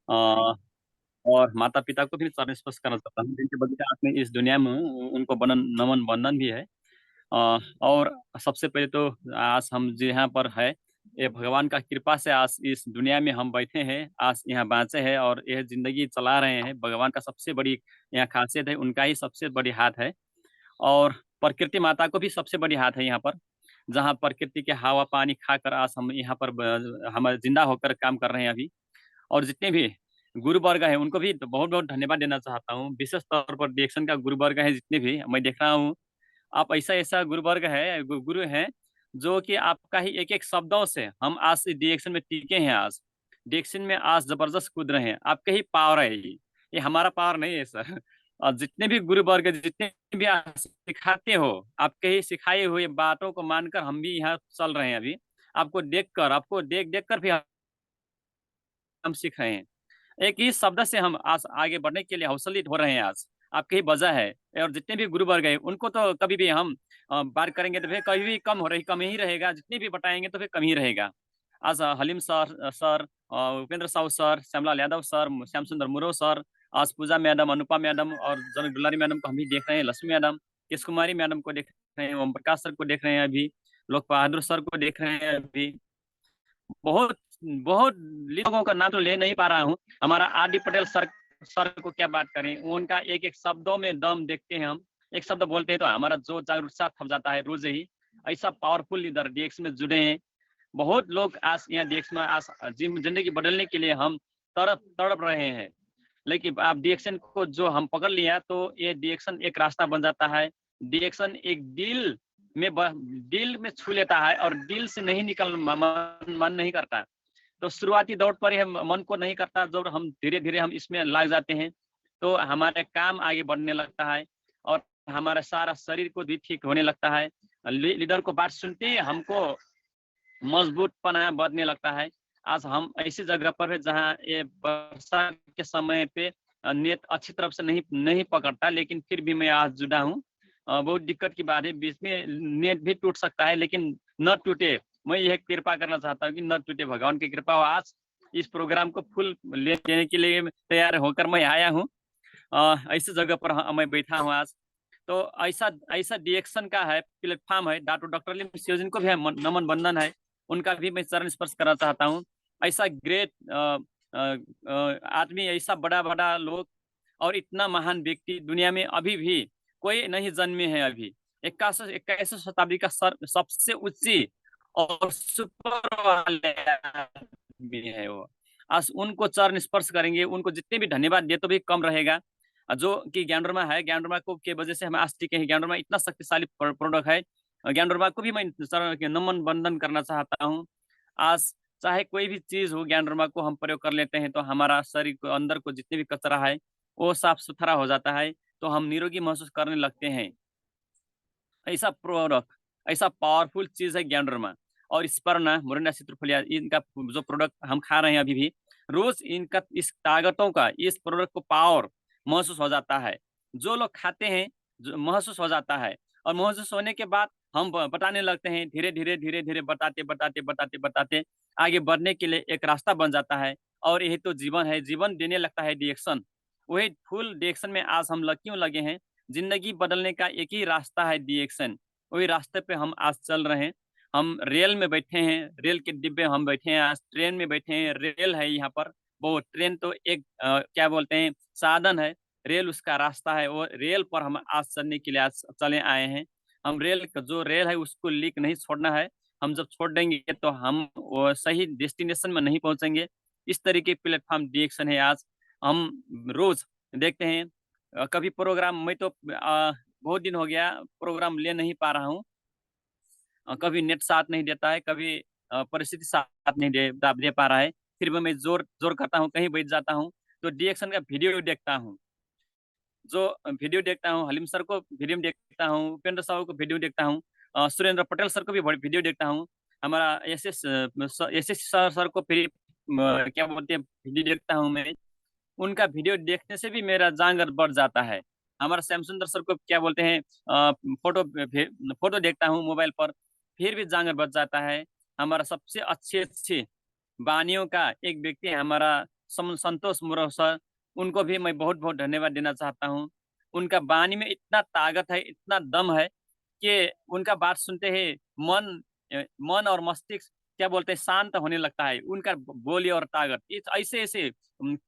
और माता पिता को भी चरण स्पर्श करना चाहता हूँ, जिनके बगैर आपने इस दुनिया में उनको बनन नमन बंदन भी है। और सबसे पहले तो आज हम यहाँ पर है, ये भगवान का कृपा से आज इस दुनिया में हम बैठे हैं, आज यहाँ बाँचे हैं और यह जिंदगी चला रहे हैं। भगवान का सबसे बड़ी यहाँ खासियत है, उनका ही सबसे बड़ी हाथ है। और प्रकृति माता को भी सबसे बड़ी हाथ है यहाँ पर, जहाँ प्रकृति के हवा पानी खाकर आज हम यहाँ पर हम जिंदा होकर काम कर रहे हैं अभी। और जितने भी गुरु वर्ग है उनको भी तो बहुत बहुत धन्यवाद देना चाहता हूँ, विशेष तौर पर डिएक्शन का गुरु वर्ग है, जितने भी मैं देख रहा हूँ। आप ऐसा ऐसा गुरु वर्ग है, गुरु हैं, जो कि आपका ही एक एक शब्दों से हम आज डिएक्शन में टिके हैं। आज डिएक्शन में आज जबरदस्त कूद रहे हैं, आपके ही पावर है ये हमारा पावर नहीं है सर। और जितने भी गुरु वर्ग है, जितने भी आप सिखाते हो, आपके ही सिखाए हुए बातों को मानकर हम भी यहाँ चल रहे हैं अभी। आपको देख कर, आपको देख देख कर भी हम सीख रहे हैं। एक ही शब्द से हम आज आगे बढ़ने के लिए हौसलित हो रहे हैं आज, आपकी ही वजह है। और जितने भी गुरु वर्ग है उनको तो कभी भी हम बात करेंगे तो फिर कभी भी कम ही रहेगा, जितने भी बताएंगे तो फिर कम ही रहेगा। आज Haleem sir, Upendra Sahu sir, Shyamlal Yadav sir, Shyam Sundar Murmu sir, आज पूजा मैडम, अनुपा मैडम और जनक दुलारी मैडम को हम भी देख रहे हैं, लक्ष्मी मैडम, किस कुमारी मैडम को देख रहे हैं, ओम प्रकाश सर को देख रहे हैं अभी, लोक बहादुर सर को देख रहे हैं अभी। बहुत बहुत लोगों का नाम तो ले नहीं पा रहा हूँ। हमारा आरडी पटेल सर, सर को क्या बात करें, उनका एक एक शब्दों में दम देखते हैं हम। एक शब्द बोलते हैं तो हमारा जो जागरूकता थम जाता है रोज ही। ऐसा पावरफुल लीडर डीएक्स में जुड़े हैं। बहुत लोग आज यहाँ डीएक्स में आज जिंदगी बदलने के लिए हम तड़प तड़प रहे हैं, लेकिन आप डीएक्शन को जो हम पकड़ लिया तो ये डीएक्शन एक रास्ता बन जाता है। डीएक्शन एक दिल में छू लेता है और दिल से नहीं निकल मन नहीं करता। तो शुरुआती दौर पर ही मन को नहीं करता, जब हम धीरे धीरे हम इसमें लग जाते हैं तो हमारे काम आगे बढ़ने लगता है और हमारा सारा शरीर को भी ठीक होने लगता है। लीडर को बात सुनते ही हमको मजबूत पना बढ़ने लगता है। आज हम ऐसी जगह पर है जहाँ ये वर्षा के समय पे नेट अच्छी तरफ से नहीं नहीं पकड़ता, लेकिन फिर भी मैं आज जुड़ा हूँ। बहुत दिक्कत की बात है, बीच में नेट भी टूट सकता है, लेकिन न टूटे। मैं यह कृपा करना चाहता हूँ कि न टूटे, भगवान की कृपा हो। आज इस प्रोग्राम को फुल लेने के लिए तैयार होकर मैं आया हूँ। ऐसी जगह पर मैं बैठा हूँ आज। तो ऐसा ऐसा डिएक्शन का है प्लेटफॉर्म है, डॉक्टर लिम सियोजिन को भी है नमन बंदन है, उनका भी मैं चरण स्पर्श करना चाहता हूँ। ऐसा ग्रेट आदमी, ऐसा बड़ा बड़ा लोग और इतना महान व्यक्ति दुनिया में अभी भी कोई नहीं जन्मे हैं अभी। 21वीं शताब्दी का सबसे ऊंची और सुपर वाले आदमी है वो। आज उनको चरण स्पर्श करेंगे, उनको जितने भी धन्यवाद दे तो भी कम रहेगा। जो कि ज्ञानोरमा है, ज्ञानोरमा को के वजह से हम आज टिके हैं। ज्ञानोरमा इतना शक्तिशाली प्रोडक्ट है, ज्ञानोरमा को भी मैं नमन बंदन करना चाहता हूँ। आज चाहे कोई भी चीज हो, ज्ञानोरमा को हम प्रयोग कर लेते हैं तो हमारा शरीर को अंदर को जितने भी कचरा है वो साफ सुथरा हो जाता है, तो हम निरोगी महसूस करने लगते हैं। ऐसा प्रोडक्ट, ऐसा पावरफुल चीज है ज्ञानोरमा। और स्पर्ना, मोरिंडा सिट्रोफोलिया, इनका जो प्रोडक्ट हम खा रहे हैं अभी भी, रोज इनका इस ताकतों का, इस प्रोडक्ट को पावर महसूस हो जाता है। जो लोग खाते हैं जो महसूस हो जाता है, और महसूस होने के बाद हम बताने लगते हैं, धीरे धीरे धीरे धीरे बताते बताते बताते बताते आगे बढ़ने के लिए एक रास्ता बन जाता है। और यही तो जीवन है, जीवन देने लगता है डिएक्शन। वही फुल डिएक्शन में आज हम क्यों लगे हैं, जिंदगी बदलने का एक ही रास्ता है डिएक्शन। वही रास्ते पे हम आज चल रहे हैं। हम रेल में बैठे हैं, रेल के डिब्बे हम बैठे हैं, आज ट्रेन में बैठे हैं, रेल है यहाँ पर। वो ट्रेन तो एक क्या बोलते हैं, साधन है, रेल उसका रास्ता है। वो रेल पर हम आज चलने के लिए आज चले आए हैं। हम रेल का जो रेल है उसको लीक नहीं छोड़ना है। हम जब छोड़ देंगे तो हम वो सही डेस्टिनेशन में नहीं पहुंचेंगे। इस तरीके प्लेटफॉर्म डिएक्शन है आज। हम रोज देखते हैं, कभी प्रोग्राम, मैं तो बहुत दिन हो गया प्रोग्राम ले नहीं पा रहा हूँ। कभी नेट साथ नहीं देता है, कभी परिस्थिति साथ नहीं दे पा रहा है। फिर भी मैं जोर जोर करता हूँ, कहीं बैठ जाता हूँ तो डिएक्शन का वीडियो देखता हूँ। जो वीडियो देखता हूँ, हलीम सर को वीडियो देखता हूँ, उपेंद्र साहू को वीडियो देखता हूँ, सुरेंद्र पटेल सर को भी वीडियो देखता हूँ। हमारा एस एस सर को फिर क्या बोलते हैं वीडियो देखता हूँ मैं। उनका वीडियो देखने से भी मेरा जांगर बढ़ जाता है। हमारा श्याम सुंदर सर को क्या बोलते हैं, फोटो फोटो देखता हूँ मोबाइल पर, फिर भी जांगर बढ़ जाता है। हमारा सबसे अच्छे अच्छे वानियों का एक व्यक्ति है, हमारा संतोष मोरो सर, उनको भी मैं बहुत-बहुत धन्यवाद देना चाहता हूँ। उनका वाणी में इतना ताकत है, इतना दम है कि उनका बात सुनते ही मन और मस्तिष्क क्या बोलते हैं शांत होने लगता है। उनका बोली और ताकत इस ऐसे-ऐसे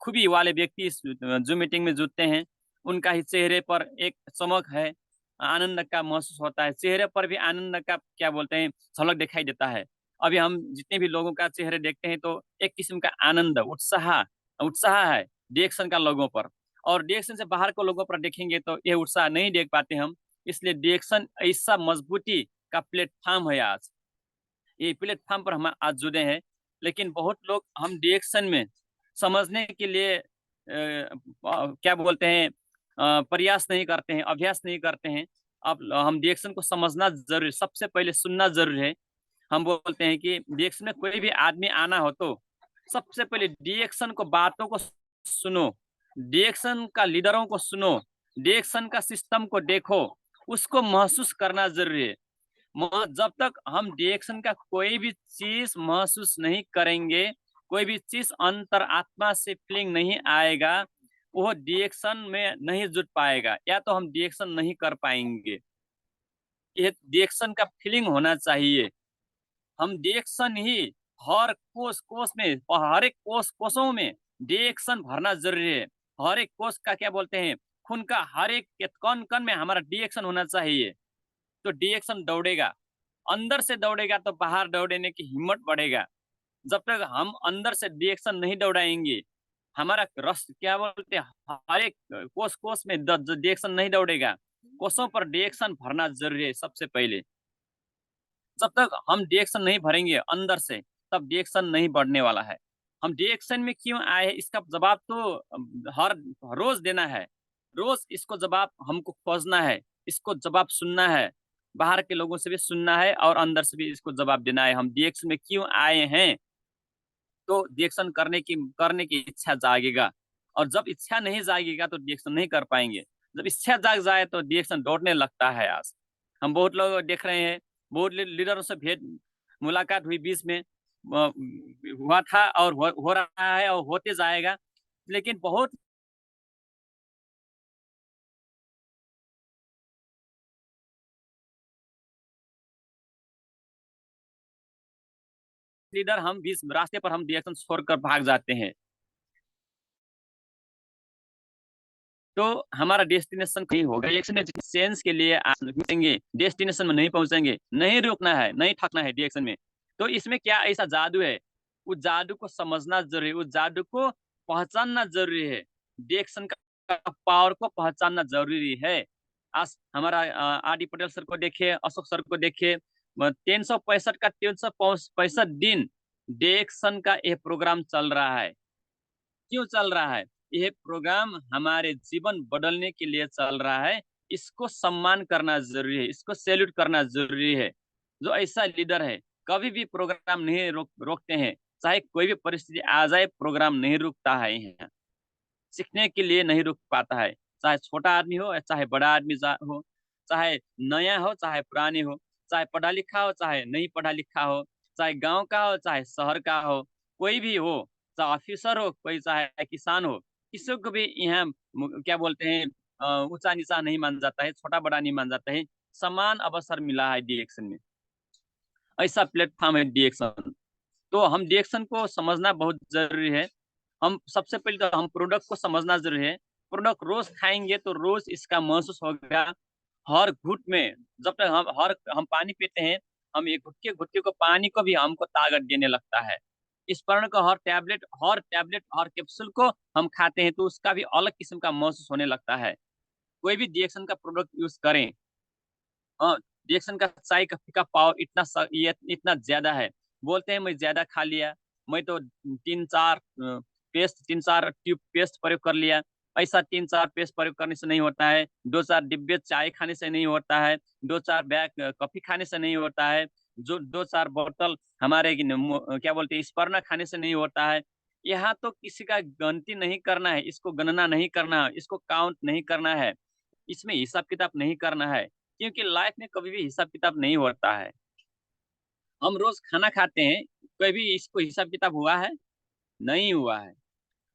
खूबी वाले व्यक्ति इस ज़ूम मीटिंग में जुड़ते हैं। उनका ही चेहरे पर एक चमक है, आनंद का महसूस होता है। चेहरे पर भी आनंद का क्या बोलते हैं झलक दिखाई देता है। अभी हम जितने भी लोगों का चेहरे देखते हैं तो एक किस्म का आनंद, उत्साह उत्साह है रिएक्शन का लोगों पर। और रिएक्शन से बाहर के लोगों पर देखेंगे तो ये उत्साह नहीं देख पाते हम। इसलिए रिएक्शन ऐसा मजबूती का प्लेटफ़ॉर्म है आज। ये प्लेटफ़ॉर्म पर हम आज जुड़े हैं, लेकिन बहुत लोग हम रिएक्शन में समझने के लिए क्या बोलते हैं प्रयास नहीं करते हैं, अभ्यास नहीं करते हैं। अब हम रिएक्शन को समझना ज़रूरी है, सबसे पहले सुनना ज़रूरी है। हम बोलते हैं कि रिएक्शन में कोई भी आदमी आना हो तो सबसे पहले रिएक्शन को बातों को सुनो, रिएक्शन का लीडरों को सुनो, रिएक्शन का सिस्टम को देखो, उसको महसूस करना ज़रूरी है। जब तक हम रिएक्शन का कोई भी चीज़ महसूस नहीं करेंगे, कोई भी चीज़ अंतरात्मा से फीलिंग नहीं आएगा, वो रिएक्शन में नहीं जुट पाएगा या तो हम रिएक्शन नहीं कर पाएँगे। ये रिएक्शन का फीलिंग होना चाहिए। हम रिएक्शन ही हर कोस-कोस में हर एक कोस-कोसों में रिएक्शन भरना ज़रूरी है। हर एक कोस का क्या बोलते हैं, खून का हर एक कण-कण में हमारा रिएक्शन होना चाहिए, तो रिएक्शन दौड़ेगा। अंदर से दौड़ेगा तो बाहर दौड़ने की हिम्मत बढ़ेगा। जब तक हम अंदर से रिएक्शन नहीं दौड़ाएँगे, हमारा रस क्या बोलते हैं, हर एक कोस-कोस में द ज रिएक्शन नहीं दौड़ेगा। कोसों पर रिएक्शन भरना ज़रूरी है सबसे पहले। जब तक हम रिएक्शन नहीं भरेंगे अंदर से, तब रिएक्शन नहीं बढ़ने वाला है। हम रिएक्शन में क्यों आए हैं, इसका जवाब तो हर रोज़ देना है। रोज़ इसको जवाब हमको खोजना है, इसको जवाब सुनना है, बाहर के लोगों से भी सुनना है और अंदर से भी इसको जवाब देना है। हम रिएक्शन में क्यों आए हैं, तो रिएक्शन करने की इच्छा जागेगा और जब इच्छा नहीं जागेगा तो रिएक्शन नहीं कर पाएँगे। जब इच्छा जाग जाए तो रिएक्शन दौड़ने लगता है आज। हम बहुत लोग देख रहे हैं, बहुत लीडरों से भेंट मुलाकात हुई बीच में हुआ था और हो रहा है और होते जाएगा। लेकिन बहुत लीडर हम बीच रास्ते पर हम रिएक्शन छोड़कर भाग जाते हैं। तो हमारा डेस्टिनेशन कहीं होगा। रिएक्शन में सेंस के लिए पहुँचेंगे, डेस्टिनेशन में नहीं पहुँचेंगे, नहीं रुकना है, नहीं थकना है रिएक्शन में। तो इसमें क्या ऐसा जादू है, उस जादू को समझना ज़रूरी है, उस जादू को पहचानना ज़रूरी है। रिएक्शन का पावर को पहचानना ज़रूरी है। आज हमारा आर.डी. पटेल सर को देखिए, अशोक सर को देखिए 365 का 365 दिन रिएक्शन का ये प्रोग्राम चल रहा है। क्यों चल रहा है? ये प्रोग्राम हमारे जीवन बदलने के लिए चल रहा है। इसको सम्मान करना ज़रूरी है, इसको सैल्यूट करना ज़रूरी है। जो ऐसा लीडर है, कभी भी प्रोग्राम नहीं रोकते हैं। चाहे कोई भी परिस्थिति आ जाए, प्रोग्राम नहीं रुकता है यहाँ। सीखने के लिए नहीं रुक पाता है। चाहे छोटा आदमी हो या चाहे बड़ा आदमी हो, चाहे नया हो, चाहे पुराने हो, चाहे पढ़ा-लिखा हो, चाहे नहीं पढ़ा-लिखा हो, चाहे गाँव का हो, चाहे शहर का हो, कोई भी हो, चाहे ऑफिसर हो, कोई चाहे किसान हो, किसी को भी यहाँ क्या बोलते हैं ऊँचा-नीचा नहीं माना जाता है, छोटा-बड़ा नहीं माना जाता है। समान अवसर मिला है डिएक्शन में। ऐसा प्लेटफ़ॉर्म है डिएक्शन। तो हम डिएक्शन को समझना बहुत ज़रूरी है। हम सबसे पहले तो हम प्रोडक्ट को समझना ज़रूरी है। प्रोडक्ट रोज़ खाएँगे तो रोज़ इसका महसूस होगा। हर घुट में जब तक हम पानी पीते हैं, हम ये घुटके-घुटके को पानी को भी हमको ताकत देने लगता है। इस कारण का हर कैप्सूल को हम खाते हैं तो उसका भी अलग किस्म का महसूस होने लगता है। कोई भी डिएक्शन का प्रोडक्ट यूज़ करें रिएक्शन का चाय कॉफ़ी का पाव ये इतना ज़्यादा है। बोलते हैं मैं ज़्यादा खा लिया, मैं तो 3-4 ट्यूब पेस्ट प्रयोग कर लिया। ऐसा 3-4 पेस्ट प्रयोग करने से नहीं होता है, 2-4 डिब्बे चाय खाने से नहीं होता है, 2-4 बैग कॉफ़ी खाने से नहीं होता है, जो 2-4 बोतल हमारे क्या बोलते हैं स्पर्ना खाने से नहीं होता है। यहाँ तो किसी का गिनती नहीं करना है, इसको गणना नहीं करना है, इसको काउंट नहीं करना है, इसमें हिसाब-किताब नहीं करना है। क्योंकि लाइफ में कभी भी हिसाब-किताब नहीं होता है। हम रोज़ खाना खाते हैं, कभी इसको हिसाब-किताब हुआ है? नहीं हुआ है।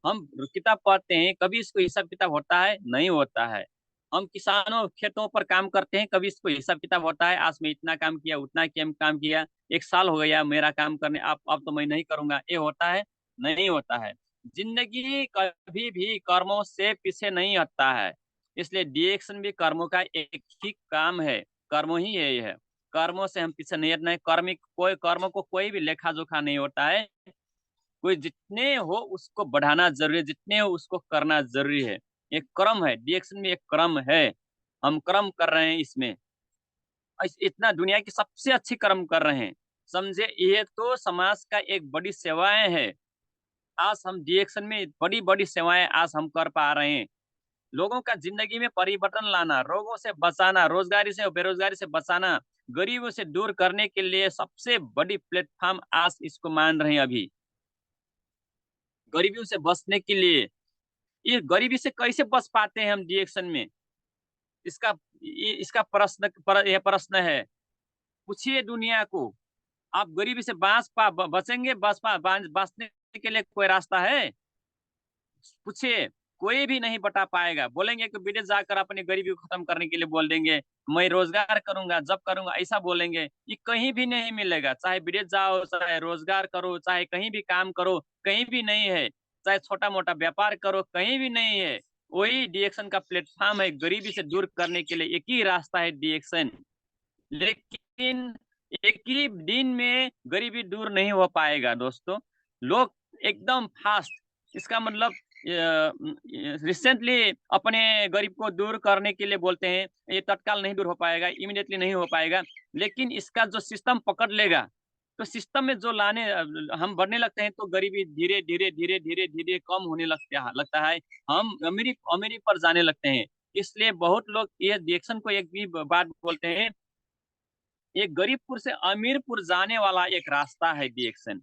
हम किताब पढ़ते हैं, कभी इसको हिसाब किताब होता है? नहीं होता है। हम किसानों खेतों पर काम करते हैं, कभी इसको हिसाब किताब होता है? आज मैं इतना काम किया, उतना काम किया, 1 साल हो गया मेरा काम करने, अब तो मैं नहीं करूंगा, ये होता है? नहीं होता है। जिंदगी कभी भी कर्मों से पीछे नहीं हटता है। इसलिए डिएक्शन भी कर्मों का एक ही काम है। कर्म ही यही है। कर्मों से हम पीछे नहीं हटना है। कर्म को कोई भी लेखा जोखा नहीं होता है। कोई जितने हो उसको बढ़ाना जरूरी है, जितने हो उसको करना जरूरी है। एक क्रम है, डिएक्शन में एक क्रम है। हम कर्म कर रहे हैं इसमें। इतना दुनिया की सबसे अच्छी कर्म कर रहे हैं। समझे, ये तो समाज का एक बड़ी सेवाएं है। आज हम डिएक्शन में बड़ी बड़ी सेवाएं आज हम कर पा रहे हैं। लोगों का जिंदगी में परिवर्तन लाना, रोगों से बचाना, रोजगारी से बेरोजगारी से बचाना, गरीबों से दूर करने के लिए सबसे बड़ी प्लेटफॉर्म आज इसको मान रहे हैं अभी। गरीबियों से बचने के लिए, ये गरीबी से कैसे बच पाते हैं हम डिएक्शन में? इसका इसका यह प्रश्न है। पूछिए दुनिया को। आप गरीबी से बचेंगे? बचने के लिए कोई रास्ता है? पूछिए। कोई भी नहीं बता पाएगा। बोलेंगे कि विदेश जाकर अपनी गरीबी को खत्म करने के लिए बोल देंगे, मैं रोजगार करूंगा, जब करूंगा, ऐसा बोलेंगे। ये कहीं भी नहीं मिलेगा। चाहे विदेश जाओ, चाहे रोजगार करो, चाहे कहीं भी काम करो, कहीं भी नहीं है। चाहे छोटा मोटा व्यापार करो, कहीं भी नहीं है। वही डिएक्शन का प्लेटफॉर्म है। गरीबी से दूर करने के लिए एक ही रास्ता है, डिएक्शन। लेकिन एक ही दिन में गरीबी दूर नहीं हो पाएगा दोस्तों। लोग एकदम फास्ट, इसका मतलब रिसेंटली अपने गरीब को दूर करने के लिए बोलते हैं। ये तत्काल नहीं दूर हो पाएगा, इमीडिएटली नहीं हो पाएगा। लेकिन इसका जो सिस्टम पकड़ लेगा, तो सिस्टम में जो लाने हम बढ़ने लगते हैं, तो गरीबी धीरे धीरे धीरे धीरे धीरे कम होने लगता है। हम अमीरी अमीरी पर जाने लगते हैं। इसलिए बहुत लोग ये डिएक्शन को एक भी बात बोलते हैं, ये गरीबपुर से अमीरपुर जाने वाला एक रास्ता है डिएक्शन।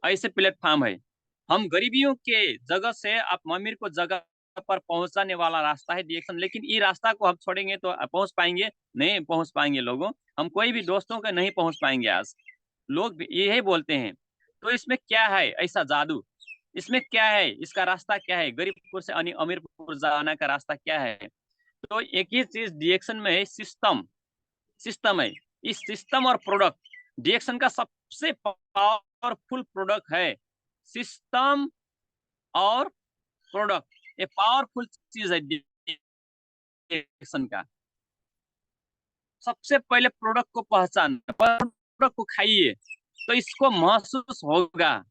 ऐसे प्लेटफॉर्म है। हम गरीबियों के जगह से आप अमीर को जगह पर पहुंचाने वाला रास्ता है डिएक्शन। लेकिन ये रास्ता को हम छोड़ेंगे तो पहुंच पाएंगे? नहीं पहुंच पाएंगे लोगों। हम कोई भी दोस्तों के नहीं पहुंच पाएंगे आज। लोग यही बोलते हैं। तो इसमें क्या है ऐसा जादू? इसमें क्या है? इसका रास्ता क्या है? गरीबपुर से अमीरपुर जाने का रास्ता क्या है? तो एक ही चीज डिएक्शन में है, सिस्टम। सिस्टम है। इस सिस्टम और प्रोडक्ट, डिएक्शन का सबसे पावरफुल प्रोडक्ट है। सिस्टम और प्रोडक्ट, ये पावरफुल चीज है डिएक्शन का। सबसे पहले प्रोडक्ट को पहचान, प्रोडक्ट को खाइए तो इसको महसूस होगा।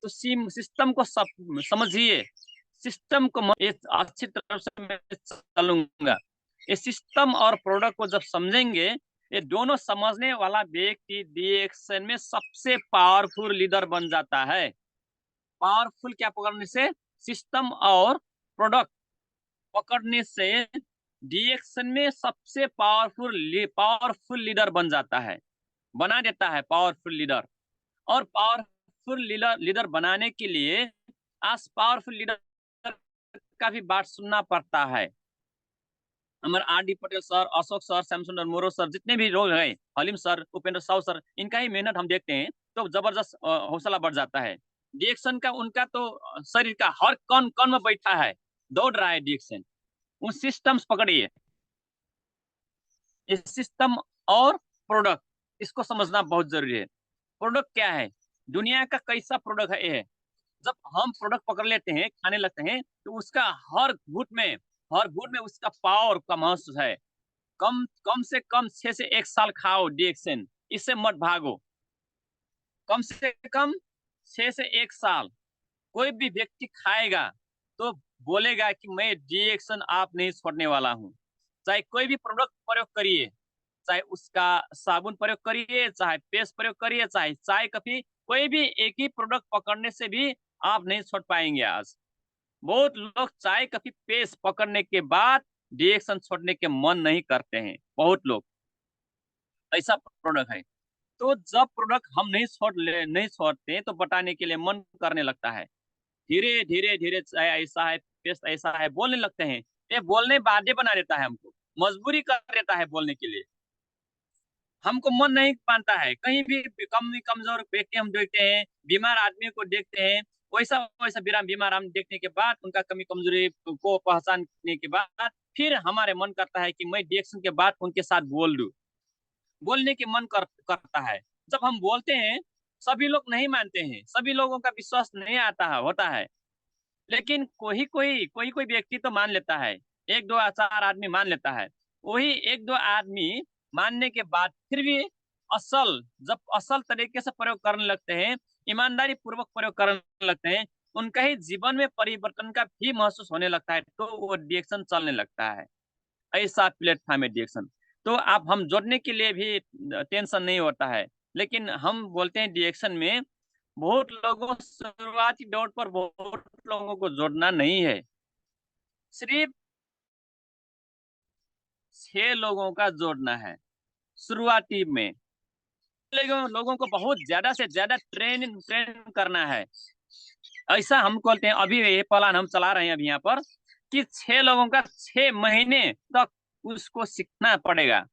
तो सिस्टम को समझिए। सिस्टम को ये अच्छी तरह से मैं चलूंगा। ये सिस्टम और प्रोडक्ट को जब समझेंगे, ये दोनों समझने वाला व्यक्ति डिएक्शन में सबसे पावरफुल लीडर बन जाता है। पावरफुल क्या पकड़ने से? सिस्टम और प्रोडक्ट पकड़ने से डिएक्शन में सबसे पावरफुल लीडर बन जाता है, बना देता है पावरफुल लीडर। और पावरफुल लीडर बनाने के लिए आज पावरफुल लीडर का भी बात सुनना पड़ता है। हमारे R D Patel sir, Ashok sir, Shyamsundar मोरो सर, जितने भी लोग हैं, हलीम सर, उपेंद्र साहू सर, इनका ही मेहनत हम देखते हैं तो जबरदस्त हौसला बढ़ जाता है। डिएक्शन का उनका तो शरीर का हर कण कण में बैठा है, दौड़ रहा है डिएक्शन। उन सिस्टम्स पकड़िए। इस सिस्टम और प्रोडक्ट, इसको समझना बहुत जरूरी है। प्रोडक्ट क्या है? दुनिया का कैसा प्रोडक्ट है ये? जब हम प्रोडक्ट पकड़ लेते हैं, खाने लगते हैं, तो उसका हर घूट में उसका पावर का महसूस है। कम कम से कम 6 से 1 साल खाओ डिएक्शन, इससे मत भागो। कम से कम 6 से 1 साल कोई भी व्यक्ति खाएगा तो बोलेगा कि मैं डिएक्शन आप नहीं छोड़ने वाला हूँ। चाहे कोई भी प्रोडक्ट प्रयोग करिए, चाहे उसका साबुन प्रयोग करिए, चाहे पेस्ट प्रयोग करिए, चाहे चाय कॉफी, कोई भी एक ही प्रोडक्ट पकड़ने से भी आप नहीं छोड़ पाएंगे आज। बहुत लोग चाय कॉफी पेस्ट पकड़ने के बाद डिएक्शन छोड़ने के मन नहीं करते हैं, बहुत लोग। ऐसा प्रोडक्ट है। तो जब प्रोडक्ट हम नहीं छोड़ते तो बताने के लिए मन करने लगता है। धीरे धीरे धीरे चाहे ऐसा है, पेस्ट ऐसा है, बोलने लगते हैं। ये बोलने बाध्य बना देता है हमको, मजबूरी कर देता है बोलने के लिए। हमको मन नहीं मानता है। कहीं भी कमजोर व्यक्ति हम देखते हैं, बीमार आदमी को देखते हैं, वैसा वैसा विराम बीमाराम देखने के बाद, उनका कमी कमजोरी को पहचानने के बाद, फिर हमारे मन करता है कि मैं डिएक्शन के बाद उनके साथ बोल दूं। बोलने के मन करता है। जब हम बोलते हैं, सभी लोग नहीं मानते हैं, सभी लोगों का विश्वास नहीं आता है, होता है। लेकिन कोई कोई व्यक्ति तो मान लेता है, एक दो चार आदमी मान लेता है। वही एक दो आदमी मानने के बाद फिर भी जब असल तरीके से प्रयोग करने लगते हैं, ईमानदारी पूर्वक प्रयोग करने लगते हैं, उनका ही जीवन में परिवर्तन का भी महसूस होने लगता है, तो वो रिएक्शन चलने लगता है। ऐसा प्लेटफॉर्म है रिएक्शन। तो आप हम जोड़ने के लिए भी टेंशन नहीं होता है। लेकिन हम बोलते हैं रिएक्शन में बहुत लोगों, शुरुआती दौर पर बहुत लोगों को जोड़ना नहीं है, सिर्फ 6 लोगों का जोड़ना है शुरुआती में। लोगों को बहुत ज्यादा से ज्यादा ट्रेन ट्रेन करना है। ऐसा हम बोलते हैं, अभी ये प्लान हम चला रहे हैं अभी यहाँ पर, कि 6 लोगों का 6 महीने तक उसको सीखना पड़ेगा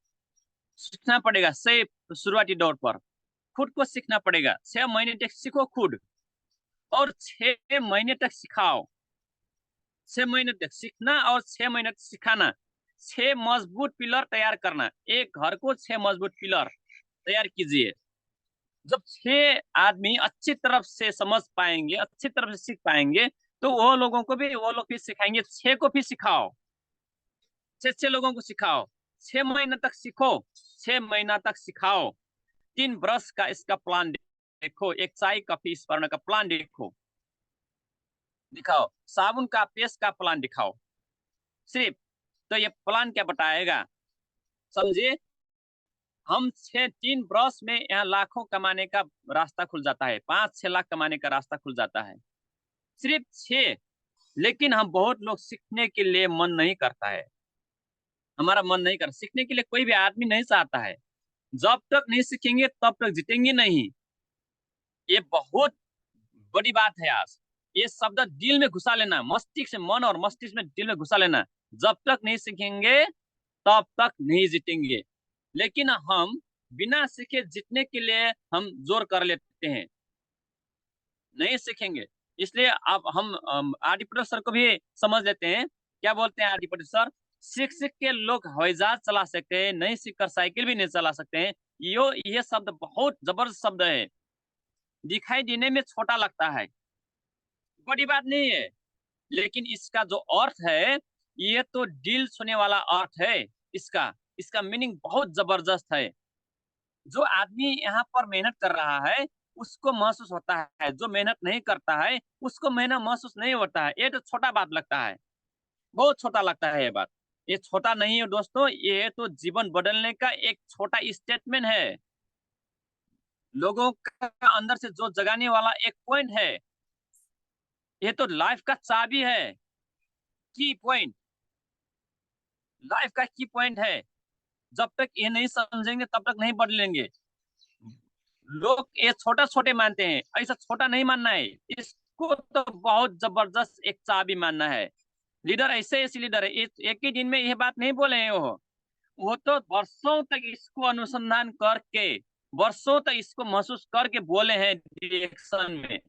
से शुरुआती दौर पर खुद को सीखना पड़ेगा। 6 महीने तक सीखो खुद, और 6 महीने तक सिखाओ। 6 महीने तक सीखना और 6 महीने तक सिखाना। 6 मजबूत पिलर तैयार करना, एक घर को 6 मजबूत पिलर तैयार कीजिए। जब 6 आदमी अच्छी तरफ से समझ पाएंगे, अच्छी तरफ से सीख पाएंगे, तो वो लोग भी सिखाएंगे, 6 को भी सिखाओ। 6 6 लोगों को सिखाओ। 6 महीने तक सीखो, 6 महीना तक सिखाओ। 3 ब्रश का इसका प्लान देखो, एक चाय कॉफी इस पर का प्लान देखो, दिखाओ। साबुन का पेस्ट का प्लान दिखाओ सिर्फ। तो ये प्लान क्या बताएगा, समझिए। हम 3 ब्रश में यहाँ लाखों कमाने का रास्ता खुल जाता है, 5 6 लाख कमाने का रास्ता खुल जाता है, सिर्फ 6। लेकिन हम बहुत लोग सीखने के लिए मन नहीं करता है, हमारा मन नहीं करता सीखने के लिए, कोई भी आदमी नहीं चाहता है। जब तक नहीं सीखेंगे तब तक जीतेंगे नहीं। ये बहुत बड़ी बात है आज। ये शब्द दिल में घुसा लेना, मस्तिष्क से, मन और मस्तिष्क में, दिल में घुसा लेना। जब तक नहीं सीखेंगे तब तक नहीं जीतेंगे। लेकिन हम बिना सीखे जीतने के लिए हम जोर कर लेते हैं, नहीं सीखेंगे। इसलिए अब हम आदि प्रोफेसर को भी समझ लेते हैं। क्या बोलते हैं आदि प्रोफेसर, सीख सीख के लोग हवाई जहाज चला सकते हैं, नहीं सीख कर साइकिल भी नहीं चला सकते हैं। ये शब्द बहुत जबरदस्त शब्द है। दिखाई देने में छोटा लगता है, बड़ी बात नहीं है, लेकिन इसका जो अर्थ है, ये तो दिल छूने वाला अर्थ है। इसका इसका मीनिंग बहुत जबरदस्त है। जो आदमी यहाँ पर मेहनत कर रहा है उसको महसूस होता है, जो मेहनत नहीं करता है उसको मेहनत महसूस नहीं होता है। ये तो छोटा बात लगता है, बहुत छोटा लगता है ये बात। ये छोटा नहीं है दोस्तों, ये तो जीवन बदलने का एक छोटा स्टेटमेंट है। लोगों का अंदर से जो जगाने वाला एक पॉइंट है। ये तो लाइफ का चाबी है, की पॉइंट, लाइफ का की पॉइंट है। जब तक ये नहीं समझेंगे तब तक नहीं बदलेंगे। लोग ये छोटा छोटे मानते हैं, ऐसा छोटा नहीं मानना है, इसको तो बहुत जबरदस्त एक चाबी मानना है। लीडर ऐसे ऐसे लीडर है, एक ही दिन में यह बात नहीं बोले हैं। वो तो वर्षों तक इसको अनुसंधान करके, वर्षों तक इसको महसूस करके बोले हैं डिएक्शन में।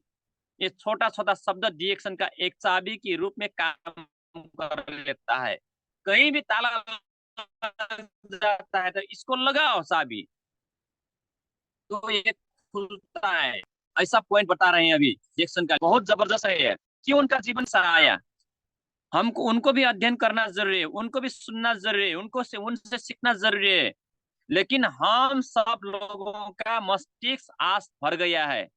ये छोटा छोटा शब्द डिएक्शन का एक चाबी के रूप में काम कर लेता है। कहीं भी ताला लग जाता है तो इसको लगाओ चाबी, तो ये खुलता है। ऐसा पॉइंट बता रहे हैं अभी जैक्सन का, बहुत जबरदस्त है ये। क्यों उनका जीवन सराहया, हमको उनको भी अध्ययन करना जरूरी है, उनको भी सुनना जरूरी है, उनसे सीखना जरूरी है। लेकिन हम सब लोगों का मस्तिष्क आज भर गया है।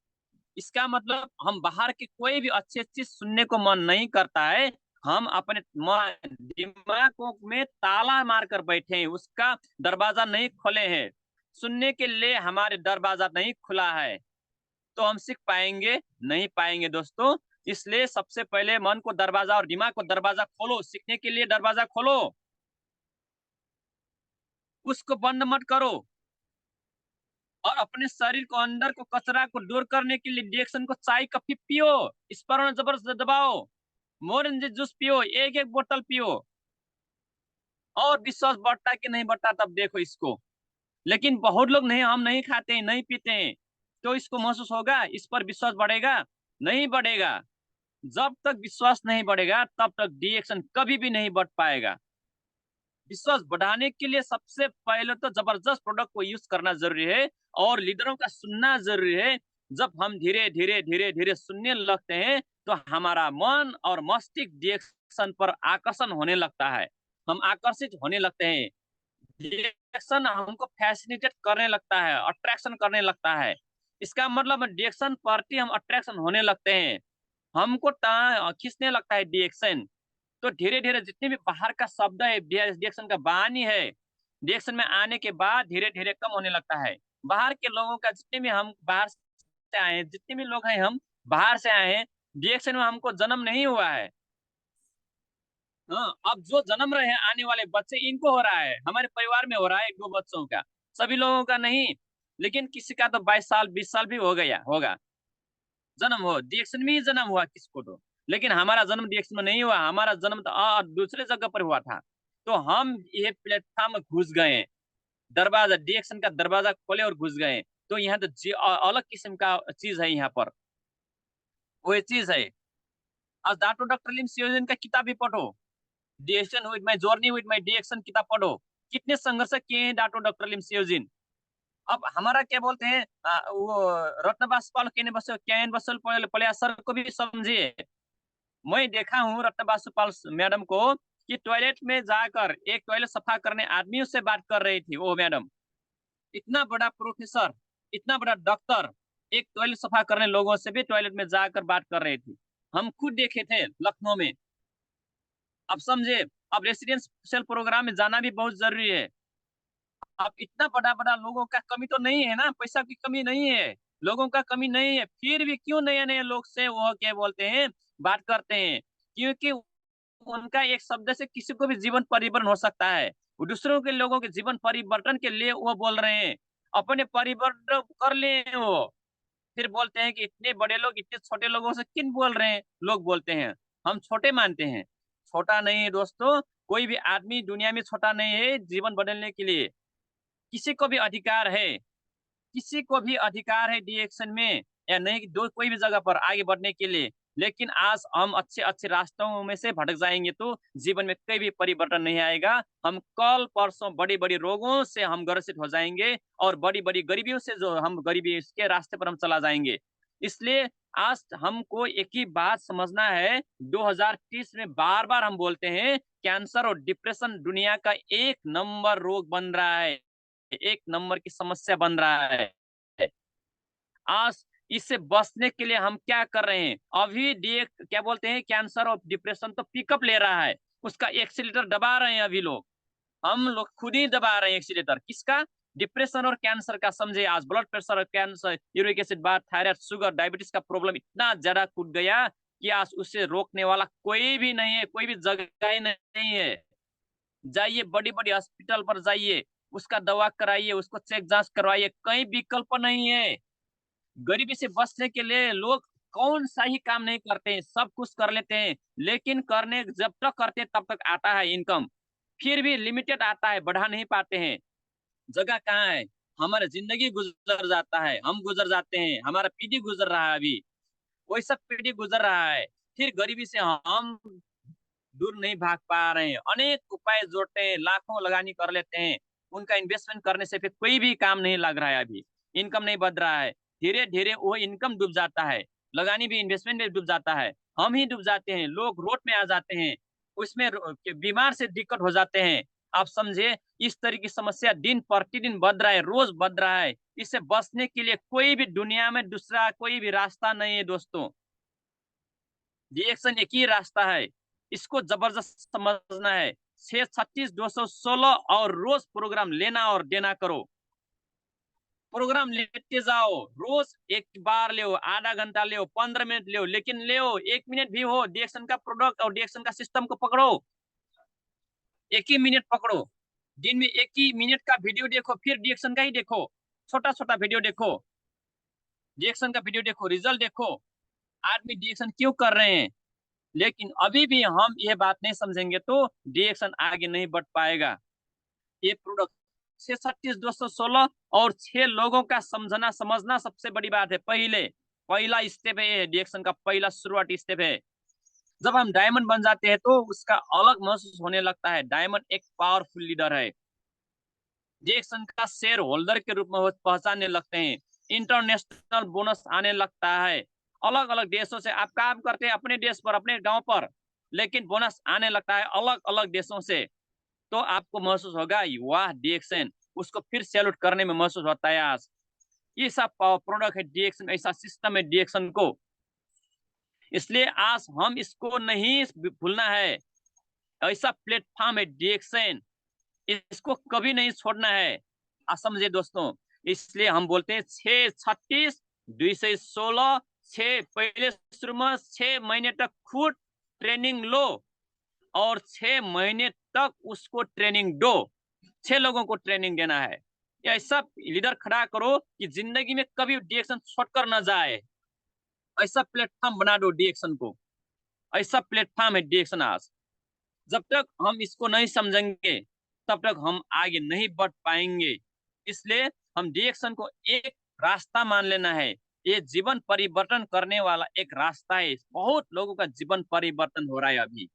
इसका मतलब हम बाहर की कोई भी अच्छी चीज सुनने को मन नहीं करता है। हम अपने दिमाग में ताला मार कर बैठे हैं, उसका दरवाजा नहीं खोले हैं। सुनने के लिए हमारे दरवाजा नहीं खुला है, तो हम सीख पाएंगे नहीं पाएंगे दोस्तों। इसलिए सबसे पहले मन को दरवाजा और दिमाग को दरवाजा खोलो, सीखने के लिए दरवाजा खोलो, उसको बंद मत करो। और अपने शरीर को, अंदर को, कचरा को दूर करने के लिए डिएक्शन को चाय कॉफी पियो, इस पर जबरदस्त दबाओ, मोरेंज जूस पियो, एक एक बोतल पियो। और विश्वास बढ़ता है कि नहीं बढ़ता तब देखो इसको। लेकिन बहुत लोग नहीं, हम नहीं खाते हैं, नहीं पीते हैं, तो इसको महसूस होगा, इस पर विश्वास बढ़ेगा। नहीं बढ़ेगा। जब तक विश्वास नहीं बढ़ेगा तब तक डिएक्शन कभी भी नहीं बढ़ पाएगा। विश्वास बढ़ाने के लिए सबसे पहले तो जबरदस्त प्रोडक्ट को यूज करना जरूरी है और लीडरों का सुनना जरूरी है। जब हम धीरे धीरे धीरे धीरे सुनने लगते हैं तो हमारा मन और मस्तिष्क डिएक्शन पर आकर्षण होने लगता है। हम आकर्षित होने लगते हैं। डिएक्शन हमको फैसिनेटेड करने लगता है, अट्रैक्शन करने लगता है। इसका मतलब डिएक्शन प्रति हम अट्रैक्शन होने लगते हैं। हमको खींचने लगता है डिएक्शन। तो धीरे धीरे जितने भी बाहर का शब्द है डिएक्शन का वाणी है, डिएक्शन में आने के बाद धीरे धीरे कम होने लगता है। बाहर के लोगों का जितने भी हम बाहर से आए हैं, जितने भी लोग हैं हम बाहर से आए हैं, डिएक्शन में हमको जन्म नहीं हुआ है। हाँ, अब जो जन्म रहे हैं आने वाले बच्चे इनको हो रहा है, हमारे परिवार में हो रहा है एक दो बच्चों का, सभी लोगों का नहीं। लेकिन किसी का तो 22 साल 20 साल भी हो गया होगा जन्म, हो डिएक्शन में ही जन्म हुआ किसको तो। लेकिन हमारा जन्म डिएक्शन में नहीं हुआ, हमारा जन्म तो दूसरे जगह पर हुआ था। तो हम ये प्लेटफॉर्म में घुस गए, दरवाजा डिएक्शन का दरवाजा खोले और घुस गए। तो यहाँ तो अलग किस्म का चीज है यहाँ पर, वो चीज है। आज डॉक्टर लिम सीजन का किताब भी पढ़ो, diction with my journey with my diction किताब पढ़ो। कितने संघर्ष किए हैं डॉक्टर लिम सीजन। अब हमारा क्या बोलते हैं वो रत्न बासपाल केने बस कैन बसल पड़े सर को भी समझिए। मैं देखा हूँ रत्न बासपाल मैडम को कि टॉयलेट में जाकर एक टॉयलेट सफा करने आदमियों से बात कर रही थी वो मैडम। इतना बड़ा प्रोफेसर, इतना बड़ा डॉक्टर, एक टॉयलेट सफा करने लोगों से भी टॉयलेट में जाकर बात कर रही थी। हम खुद देखे थे लखनऊ में। अब समझे, अब रेसिडेंशियल प्रोग्राम में जाना भी बहुत जरूरी है। अब इतना बड़ा बड़ा लोगों का कमी तो नहीं है ना, पैसा की कमी नहीं है, लोगों का कमी नहीं है, फिर भी क्यों नए नए लोग से वो क्या बोलते हैं बात करते हैं। क्योंकि उनका एक शब्द से किसी को भी जीवन परिवर्तन हो सकता है। वो दूसरों के लोगों के जीवन परिवर्तन के लिए वो बोल रहे हैं, अपने परिवर्तन कर ले वो। फिर बोलते हैं कि इतने बड़े लोग इतने छोटे लोगों से किन बोल रहे हैं, लोग बोलते हैं हम छोटे मानते हैं। छोटा नहीं है दोस्तों, कोई भी आदमी दुनिया में छोटा नहीं है जीवन बदलने के लिए। किसी को भी अधिकार है, किसी को भी अधिकार है डिएक्शन में या नहीं दो कोई भी जगह पर आगे बढ़ने के लिए। लेकिन आज हम अच्छे अच्छे रास्तों में से भटक जाएंगे तो जीवन में कोई भी परिवर्तन नहीं आएगा। हम कल परसों बड़ी बड़ी रोगों से हम ग्रसित हो जाएंगे और बड़ी बड़ी गरीबियों से जो हम गरीबी के रास्ते पर हम चला जाएंगे। इसलिए आज हमको एक ही बात समझना है, 2030 में बार बार हम बोलते हैं कैंसर और डिप्रेशन दुनिया का एक नंबर रोग बन रहा है, एक नंबर की समस्या बन रहा है। आज इससे बचने के लिए हम क्या कर रहे हैं, अभी क्या बोलते हैं कैंसर और डिप्रेशन तो पिकअप ले रहा है, उसका एक्सीलेटर दबा रहे हैं अभी लोग। हम लोग खुद ही दबा रहे हैं एक्सीलेटर किसका, डिप्रेशन और कैंसर का। समझे आज ब्लड प्रेशर और कैंसर, यूरिक एसिड बात, थायराइड, शुगर, डायबिटीज का प्रॉब्लम इतना ज्यादा कूद गया कि आज उससे रोकने वाला कोई भी नहीं है, कोई भी जगह ही नहीं है। जाइए बड़ी बड़ी हॉस्पिटल पर जाइए, उसका दवा कराइए, उसको चेक जांच करवाइए, कहीं विकल्प नहीं है। गरीबी से बचने के लिए लोग कौन सा ही काम नहीं करते हैं, सब कुछ कर लेते हैं। लेकिन करने जब तक करते हैं तब तक आता है इनकम, फिर भी लिमिटेड आता है, बढ़ा नहीं पाते हैं। जगह कहाँ है, हमारा जिंदगी गुजर जाता है, हम गुजर जाते हैं, हमारा पीढ़ी गुजर रहा है अभी, वही सब पीढ़ी गुजर रहा है। फिर गरीबी से हम दूर नहीं भाग पा रहे हैं। अनेक उपाय जोड़ते हैं, लाखों लगानी कर लेते हैं, उनका इन्वेस्टमेंट करने से फिर कोई भी काम नहीं लग रहा है, अभी इनकम नहीं बढ़ रहा है। धीरे धीरे वो इनकम डूब जाता है, लगानी भी इन्वेस्टमेंट भी डूब जाता है, हम ही डूब जाते हैं, लोग रोड में आ जाते हैं, उसमें बीमार से दिक्कत हो जाते हैं। आप समझे, इस तरह की समस्या दिन प्रतिदिन बढ़ रहा है, रोज बढ़ रहा है। इससे बचने के लिए कोई भी दुनिया में दूसरा कोई भी रास्ता नहीं है दोस्तों, रिएक्शन एक ही रास्ता है। इसको जबरदस्त समझना है। 636 216 और रोज प्रोग्राम लेना और देना करो। प्रोग्राम लेते जाओ, रोज एक बार ले, आधा घंटा ले, 15 मिनट ले, लेकिन ले 1 मिनट भी हो, डिएक्शन का प्रोडक्ट और डिएक्शन का सिस्टम को पकड़ो। 1 ही मिनट पकड़ो, दिन में 1 ही मिनट का वीडियो देखो, फिर डिएक्शन का ही देखो, छोटा छोटा वीडियो देखो, डिएक्शन का वीडियो देखो, रिजल्ट देखो, आदमी डिएक्शन क्यों कर रहे हैं। लेकिन अभी भी हम ये बात नहीं समझेंगे तो डिएक्शन आगे नहीं बढ़ पाएगा। ये प्रोडक्ट 636 216 और 6 लोगों का समझना समझना सबसे बड़ी बात है। पहले पहला स्टेप है, ये डिएक्शन का पहला शुरुआती स्टेप है। जब हम डायमंड बन जाते हैं तो उसका अलग महसूस होने लगता है। डायमंड एक पावरफुल लीडर है। डिएक्शन का शेयर होल्डर के रूप में वो पहचानने लगते हैं। इंटरनेशनल बोनस आने लगता है। अलग अलग देशों से आप काम करते हैं अपने देश पर, अपने गांव पर, लेकिन बोनस आने लगता है अलग अलग देशों से। तो आपको महसूस होगा वाह डिएक्शन, उसको फिर सैल्यूट करने में महसूस होता है। आज ये सब प्रोडक्ट है डिएक्शन, ऐसा सिस्टम है डिएक्शन को। इसलिए आज हम इसको नहीं भूलना है। ऐसा प्लेटफॉर्म है डिएक्शन, इसको कभी नहीं छोड़ना है। आप समझे दोस्तों। इसलिए हम बोलते हैं 636 216 6 पहले शुरू में 6 महीने तक खुद ट्रेनिंग लो और 6 महीने तक उसको ट्रेनिंग दो। 6 लोगों को ट्रेनिंग देना है। या ऐसा लीडर खड़ा करो कि जिंदगी में कभी डिएक्शन छोड़कर ना जाए। ऐसा प्लेटफॉर्म बना दो डिएक्शन को। ऐसा प्लेटफॉर्म है डिएक्शन आज। जब तक हम इसको नहीं समझेंगे तब तक हम आगे नहीं बढ़ पाएंगे। इसलिए हम डिएक्शन को एक रास्ता मान लेना है। ये जीवन परिवर्तन करने वाला एक रास्ता है। बहुत लोगों का जीवन परिवर्तन हो रहा है। अभी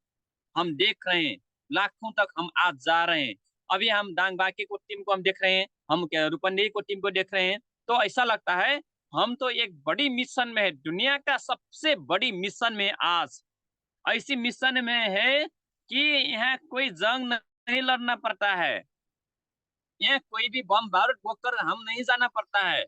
हम देख रहे हैं लाखों तक हम आज जा रहे हैं। अभी हम डांग बाकी को टीम को हम देख रहे हैं, हम रूपंदेही को टीम को देख रहे हैं। तो ऐसा लगता है हम तो एक बड़ी मिशन में है, दुनिया का सबसे बड़ी मिशन में आज। ऐसी मिशन में है कि यहाँ कोई जंग नहीं लड़ना पड़ता है। यहाँ कोई भी बम बारूद बोकर हम नहीं जाना पड़ता है।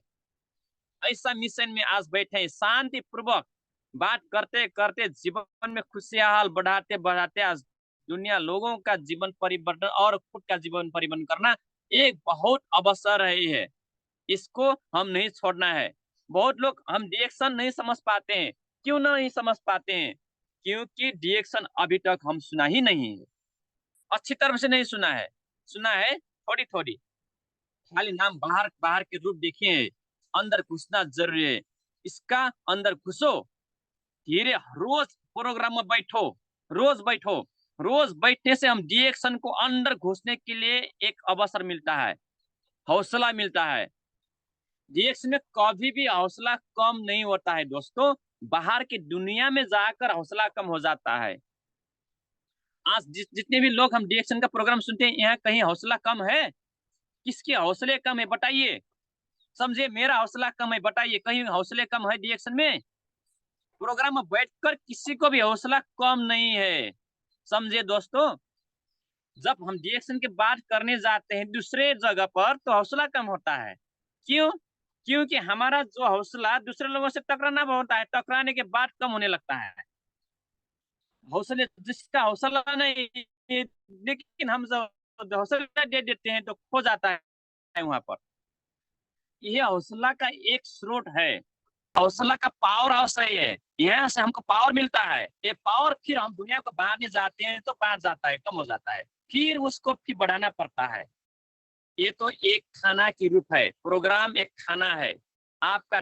ऐसा मिशन में आज बैठे हैं, शांति पूर्वक बात करते करते जीवन में खुशहाल बढ़ाते बढ़ाते आज दुनिया लोगों का जीवन परिवर्तन और खुद का जीवन परिवर्तन करना एक बहुत अवसर है। ये इसको हम नहीं छोड़ना है। बहुत लोग हम डिएक्शन नहीं समझ पाते हैं। क्यों नहीं समझ पाते हैं? क्योंकि डिएक्शन अभी तक हम सुना ही नहीं है, अच्छी तरह से नहीं सुना है। सुना है थोड़ी थोड़ी, खाली नाम बाहर बाहर के रूप देखे हैं। अंदर घुसना जरूरी है। इसका अंदर घुसो, धीरे रोज प्रोग्राम में बैठो, रोज बैठो। रोज बैठने से हम डिएक्शन को अंदर घुसने के लिए एक अवसर मिलता है, हौसला मिलता है। डिएक्शन में कभी भी हौसला कम नहीं होता है दोस्तों। बाहर की दुनिया में जाकर हौसला कम हो जाता है। आज जितने भी लोग हम डिएक्शन का प्रोग्राम सुनते हैं, यहाँ कहीं हौसला कम है? किसके हौसले कम है बताइए। समझे, मेरा हौसला कम है बताइए, कहीं हौसले कम है डिएक्शन में? प्रोग्राम में बैठकर किसी को भी हौसला कम नहीं है। समझे दोस्तों। जब हम डिएक्शन की बात करने जाते हैं दूसरे जगह पर तो हौसला कम होता है। क्यों? क्योंकि हमारा जो हौसला दूसरे लोगों से टकराना होता है, टकराने के बाद कम होने लगता है। हौसले जिसका हौसला नहीं, लेकिन हम जब हौसला दे देते हैं तो खो जाता है वहां पर। यह हौसला का एक स्रोत है। हौसला का पावर हाउस है ये। यहाँ से हमको पावर मिलता है। ये पावर फिर हम दुनिया को बांटने जाते हैं तो बांट जाता है, कम हो जाता है। फिर उसको फिर बढ़ाना पड़ता है। ये तो एक खाना की रूप है। प्रोग्राम एक खाना है आपका।